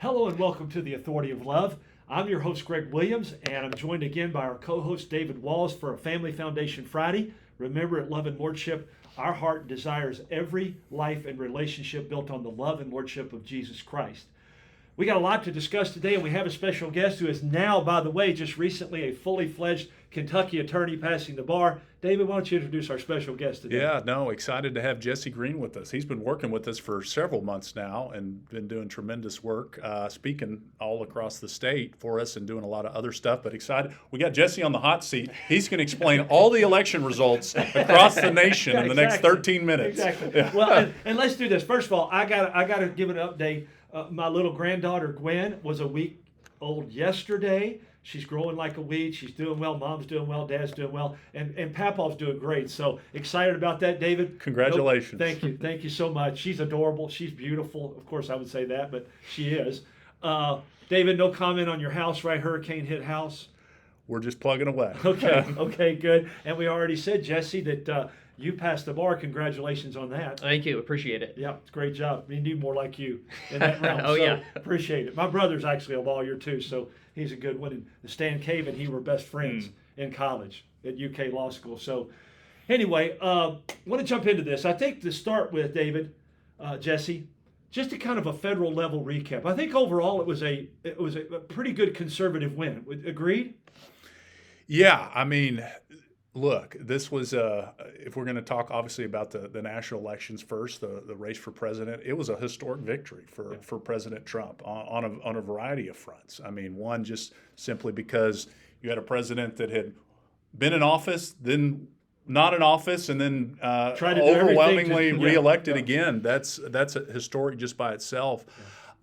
Hello and welcome to the Authority of Love. I'm your host, Greg Williams, and I'm joined again by our co-host, David Walls, for a Family Foundation Friday. Remember, at Love and Lordship, our heart desires every life and relationship built on the love and lordship of Jesus Christ. We got a lot to discuss today, and we have a special guest who is now, by the way, just recently a fully fledged Kentucky attorney passing the bar. David, why don't you introduce our special guest today? Yeah, no, excited to have Jesse Green with us. He's been working with us for several months now and been doing tremendous work, speaking all across the state for us and doing a lot of other stuff, but excited. We got Jesse on the hot seat. He's going to explain all the election results across the nation in the next 13 minutes. Exactly. Yeah. Well, and let's do this. First of all, I got to give an update. My little granddaughter, Gwen, was a week old yesterday. She's growing like a weed. She's doing well. Mom's doing well. Dad's doing well. And Papaw's doing great. So excited about that, David. Congratulations. Thank you. Thank you so much. She's adorable. She's beautiful. Of course, I would say that, but she is. David, no comment on your house, right? Hurricane hit house. We're just plugging away. Okay, good. And we already said, Jesse, that you passed the bar. Congratulations on that. Thank you. Appreciate it. Yeah, it's a great job. We need more like you in that realm. Oh, yeah. Appreciate it. My brother's actually a lawyer, too, so he's a good one. And Stan Cave and he were best friends in college at UK Law School. So anyway, I want to jump into this. I think to start with, David, Jesse, just a kind of a federal level recap. I think overall it was a pretty good conservative win. Agreed? Yeah, I mean, look, this was, if we're going to talk obviously about the national elections first, the race for president, it was a historic victory for President Trump on a variety of fronts. I mean, one, just simply because you had a president that had been in office, then not in office, and then overwhelmingly reelected again. That's a historic just by itself.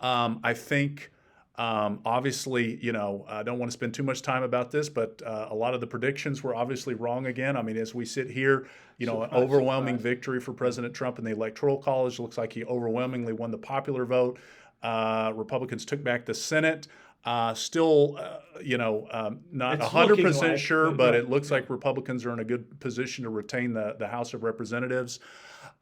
Yeah. I think... obviously, I don't want to spend too much time about this, but a lot of the predictions were obviously wrong again. I mean, as we sit here, an overwhelming victory for President Trump in the Electoral College. Looks like he overwhelmingly won the popular vote. Republicans took back the Senate. Still, not 100% sure, but it looks like Republicans are in a good position to retain the House of Representatives.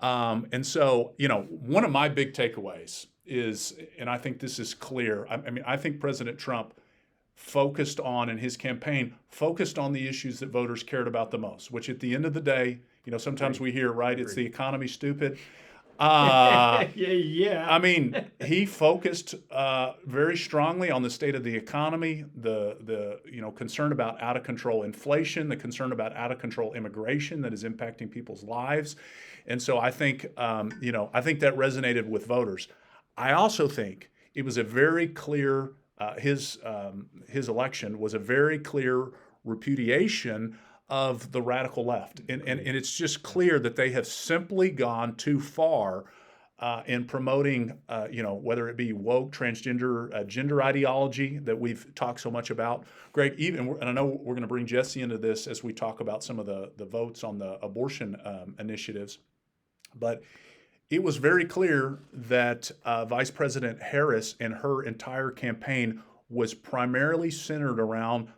And so, one of my big takeaways is, and I think this is clear, I think President Trump focused on, in his campaign, focused on the issues that voters cared about the most, which at the end of the day, sometimes we hear, right, it's the economy, stupid. Yeah. I mean, he focused very strongly on the state of the economy, the concern about out of control inflation, the concern about out of control immigration that is impacting people's lives, and so I think I think that resonated with voters. I also think it was a very clear his election was a very clear repudiation of the radical left. And it's just clear that they have simply gone too far in promoting, whether it be woke, transgender, gender ideology that we've talked so much about. Greg, and I know we're going to bring Jesse into this as we talk about some of the votes on the abortion initiatives, but it was very clear that Vice President Harris and her entire campaign was primarily centered around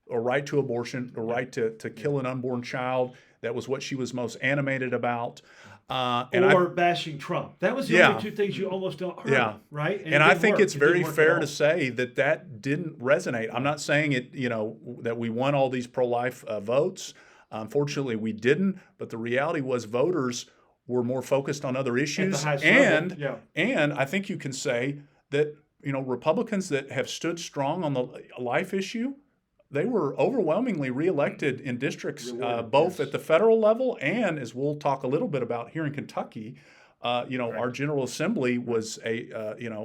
a right to abortion, a right to kill an unborn child. That was what she was most animated about. Bashing Trump. That was the only two things you almost don't heard, right? And I think it's very fair to say that didn't resonate. I'm not saying it, that we won all these pro-life votes. Unfortunately, we didn't. But the reality was voters were more focused on other issues. And I think you can say that, Republicans that have stood strong on the life issue, they were overwhelmingly reelected in districts, both at the federal level and, as we'll talk a little bit about here in Kentucky, our General Assembly was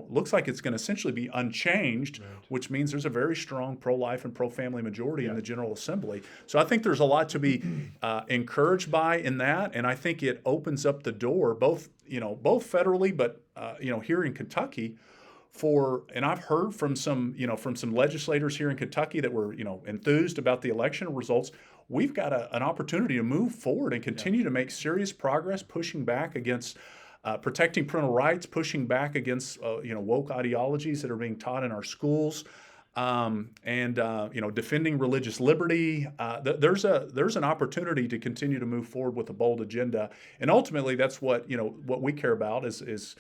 looks like it's going to essentially be unchanged, which means there's a very strong pro-life and pro-family majority in the General Assembly. So I think there's a lot to be encouraged by in that, and I think it opens up the door both federally, but here in Kentucky. And I've heard from some legislators here in Kentucky that were, enthused about the election results. We've got an opportunity to move forward and continue to make serious progress, pushing back against protecting parental rights, pushing back against, woke ideologies that are being taught in our schools, and defending religious liberty. There's an opportunity to continue to move forward with a bold agenda, and ultimately that's what we care about is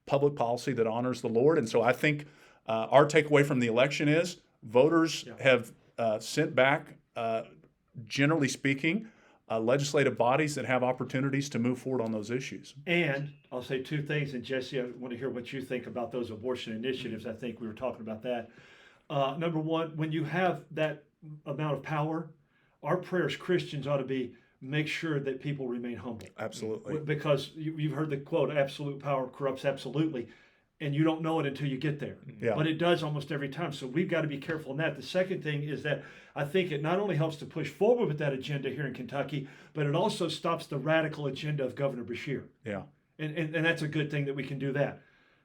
public policy that honors the Lord. And so I think our takeaway from the election is voters have sent back, generally speaking, legislative bodies that have opportunities to move forward on those issues. And I'll say two things, and Jesse, I want to hear what you think about those abortion initiatives. I think we were talking about that. Number one, when you have that amount of power, our prayer as Christians ought to be make sure that people remain humble. Absolutely. Because you've heard the quote, absolute power corrupts absolutely, and you don't know it until you get there. Yeah. But it does almost every time. So we've got to be careful in that. The second thing is that I think it not only helps to push forward with that agenda here in Kentucky, but it also stops the radical agenda of Governor Beshear. Yeah. And that's a good thing that we can do that.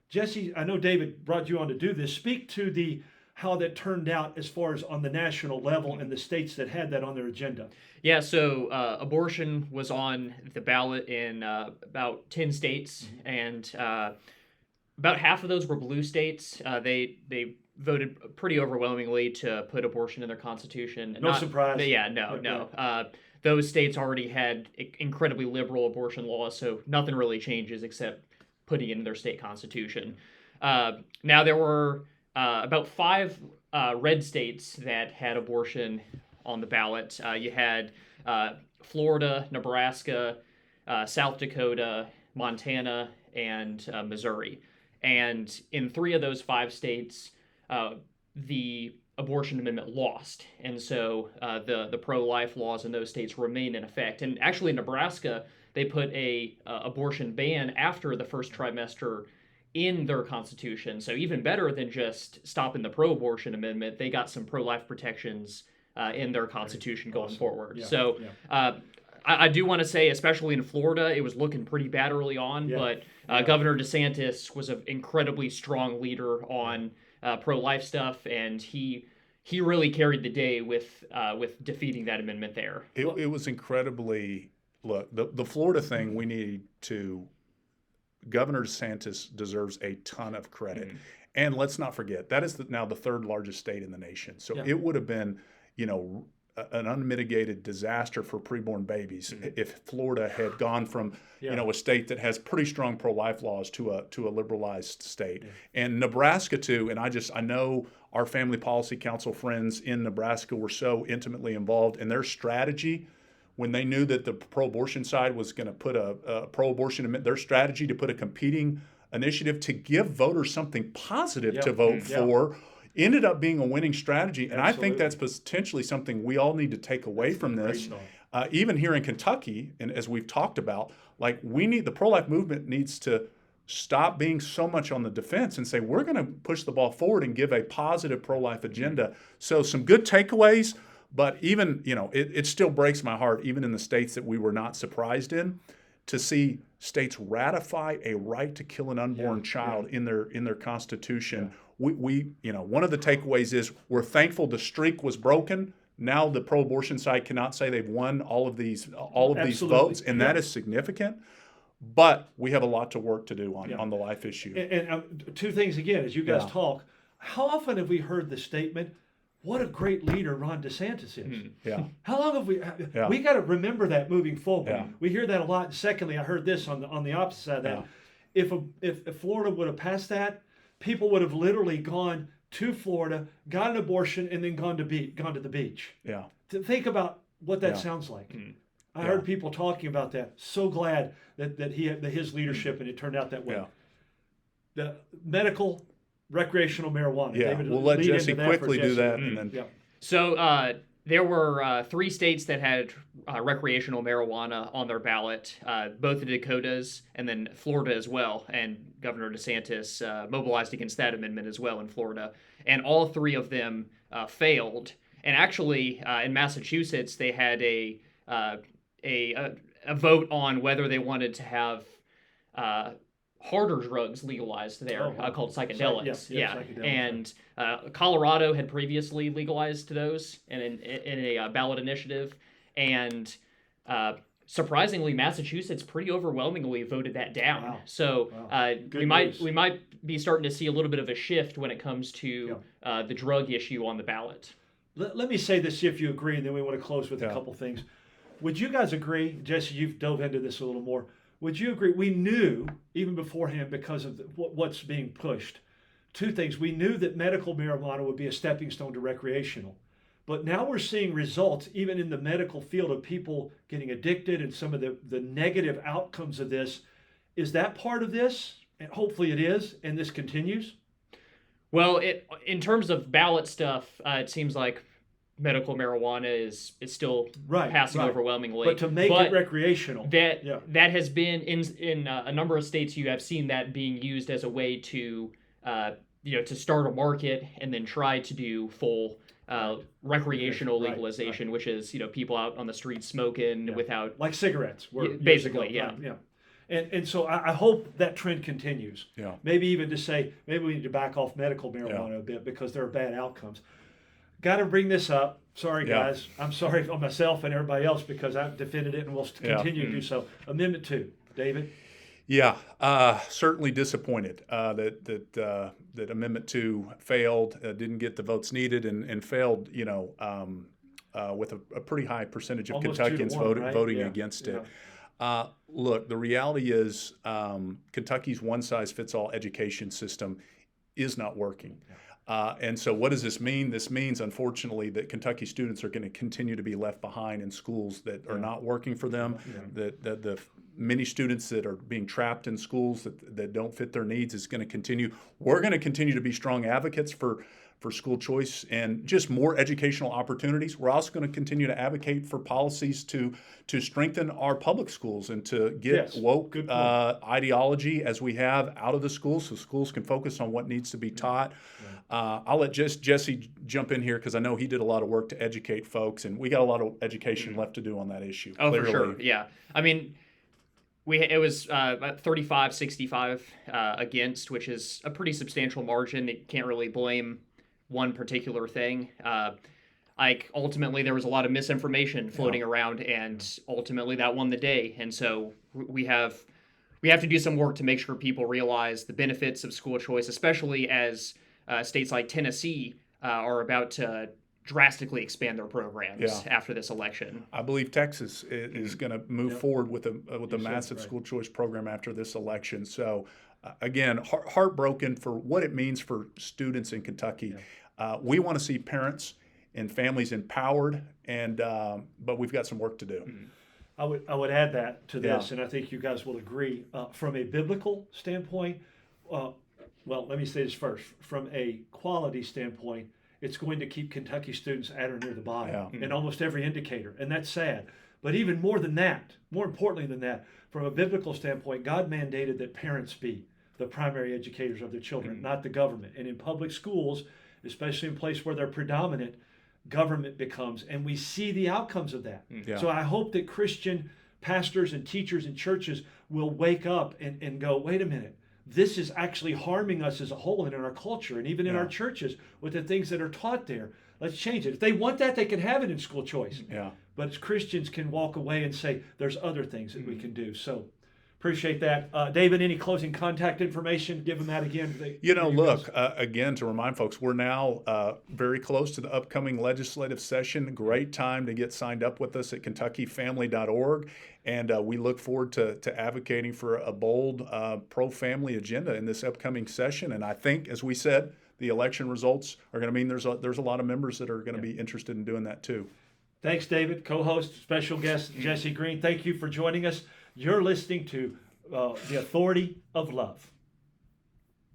Jesse, I know David brought you on to do this. Speak to how that turned out as far as on the national level and the states that had that on their agenda. Yeah, so abortion was on the ballot in about 10 states, and about half of those were blue states. They voted pretty overwhelmingly to put abortion in their constitution. No surprise. Yeah, no. Those states already had incredibly liberal abortion laws, so nothing really changes except putting it in their state constitution. Now there were about 5 red states that had abortion on the ballot. You had Florida, Nebraska, South Dakota, Montana, and Missouri. And in 3 of those 5 states, the abortion amendment lost. And so the pro-life laws in those states remain in effect. And actually in Nebraska, they put a abortion ban after the first trimester in their constitution. So even better than just stopping the pro-abortion amendment, they got some pro-life protections in their constitution going forward. Yeah. So I do want to say, especially in Florida, it was looking pretty bad early on, but Governor DeSantis was an incredibly strong leader on pro-life stuff, and he really carried the day with defeating that amendment there. It was incredibly, look, the Florida thing, we need to, Governor DeSantis deserves a ton of credit. Mm-hmm. And let's not forget, that is now the 3rd largest state in the nation. So it would have been, an unmitigated disaster for preborn babies if Florida had gone from, a state that has pretty strong pro-life laws to a liberalized state. And Nebraska too. And I know our family policy council friends in Nebraska were so intimately involved in their strategy when they knew that the pro-abortion side was going to put a pro-abortion, their strategy to put a competing initiative to give voters something positive to vote for ended up being a winning strategy. And I think that's potentially something we all need to take away from this. Even here in Kentucky, and as we've talked about, the pro-life movement needs to stop being so much on the defense and say, we're going to push the ball forward and give a positive pro-life agenda. So some good takeaways, but even, it still breaks my heart, even in the states that we were not surprised in, to see states ratify a right to kill an unborn child in their constitution. We one of the takeaways is we're thankful the streak was broken. Now the pro-abortion side cannot say they've won all of these votes, and that is significant. But we have a lot to work to do on the life issue. And 2 things again, as you guys talk, how often have we heard the statement, what a great leader Ron DeSantis is? Yeah. How long have we got to remember that moving forward. Yeah. We hear that a lot. And secondly, I heard this on the opposite side of that. If Florida would have passed that, people would have literally gone to Florida, got an abortion, and then gone to the beach. Yeah. To think about what that sounds like. I heard people talking about that. So glad that his leadership and it turned out that way. The medical recreational marijuana. Yeah, David, we'll let Jesse quickly do that. And then. So there were 3 states that had recreational marijuana on their ballot, both the Dakotas and then Florida as well. And Governor DeSantis mobilized against that amendment as well in Florida. And all 3 of them failed. And actually, in Massachusetts, they had a vote on whether they wanted to have harder drugs legalized there, called psychedelics. Psychedelics, and Colorado had previously legalized those in a ballot initiative, and surprisingly, Massachusetts pretty overwhelmingly voted that down. Wow. So we might be starting to see a little bit of a shift when it comes to the drug issue on the ballot. Let me say this, see if you agree, and then we want to close with a couple things. Would you guys agree, Jesse, you've dove into this a little more, would you agree? We knew even beforehand because of what's being pushed. Two things. We knew that medical marijuana would be a stepping stone to recreational. But now we're seeing results, even in the medical field, of people getting addicted and some of the negative outcomes of this. Is that part of this? And hopefully it is, and this continues. Well, in terms of ballot stuff, it seems like medical marijuana is still passing overwhelmingly. But to make it recreational, that has been in a number of states. You have seen that being used as a way to to start a market and then try to do full recreational legalization, which is people out on the street smoking without, like cigarettes, basically, yeah. And so I hope that trend continues. Yeah. Maybe even to say, maybe we need to back off medical marijuana a bit because there are bad outcomes. Got to bring this up. Sorry, guys. I'm sorry on myself and everybody else because I've defended it and will continue to do so. Amendment 2. David? Yeah, certainly disappointed that Amendment 2 failed, didn't get the votes needed, and failed, with a pretty high percentage of Almost Kentuckians 2-1, voting against it. Look, the reality is Kentucky's one-size-fits-all education system is not working. And so what does this mean? This means, unfortunately, that Kentucky students are going to continue to be left behind in schools that are not working for them, that the many students that are being trapped in schools that don't fit their needs is going to continue. We're going to continue to be strong advocates for school choice and just more educational opportunities. We're also going to continue to advocate for policies to strengthen our public schools and to get woke ideology as we have out of the schools so schools can focus on what needs to be taught. I'll let Jesse jump in here because I know he did a lot of work to educate folks, and we got a lot of education left to do on that issue. Oh, clearly. For sure. Yeah. I mean, it was 35-65 against, which is a pretty substantial margin. You can't really blame one particular thing. Ultimately there was a lot of misinformation floating around, and ultimately that won the day. And so we have to do some work to make sure people realize the benefits of school choice, especially as states like Tennessee are about to drastically expand their programs after this election. I believe Texas is going to move forward with a massive school choice program after this election. So again, heartbroken for what it means for students in Kentucky. We want to see parents and families empowered, but we've got some work to do. I would add that to this, and I think you guys will agree. From a biblical standpoint, well, let me say this first. From a quality standpoint, it's going to keep Kentucky students at or near the bottom in almost every indicator, and that's sad. But even more than that, more importantly than that, from a biblical standpoint, God mandated that parents be the primary educators of their children, not the government. And in public schools, especially in places where they're predominant, government becomes, and we see the outcomes of that. So I hope that Christian pastors and teachers and churches will wake up and go, wait a minute, this is actually harming us as a whole and in our culture and even in our churches with the things that are taught there. Let's change it. If they want that, they can have it in school choice. But as Christians can walk away and say, there's other things that we can do. So appreciate that. David, any closing contact information? Give them that again. Again, to remind folks, we're now very close to the upcoming legislative session. Great time to get signed up with us at KentuckyFamily.org. And we look forward to advocating for a bold pro-family agenda in this upcoming session. And I think, as we said, the election results are going to mean there's a lot of members that are going to be interested in doing that too. Thanks, David. Co-host, special guest, Jesse Green. Thank you for joining us. You're listening to The Authority of Love.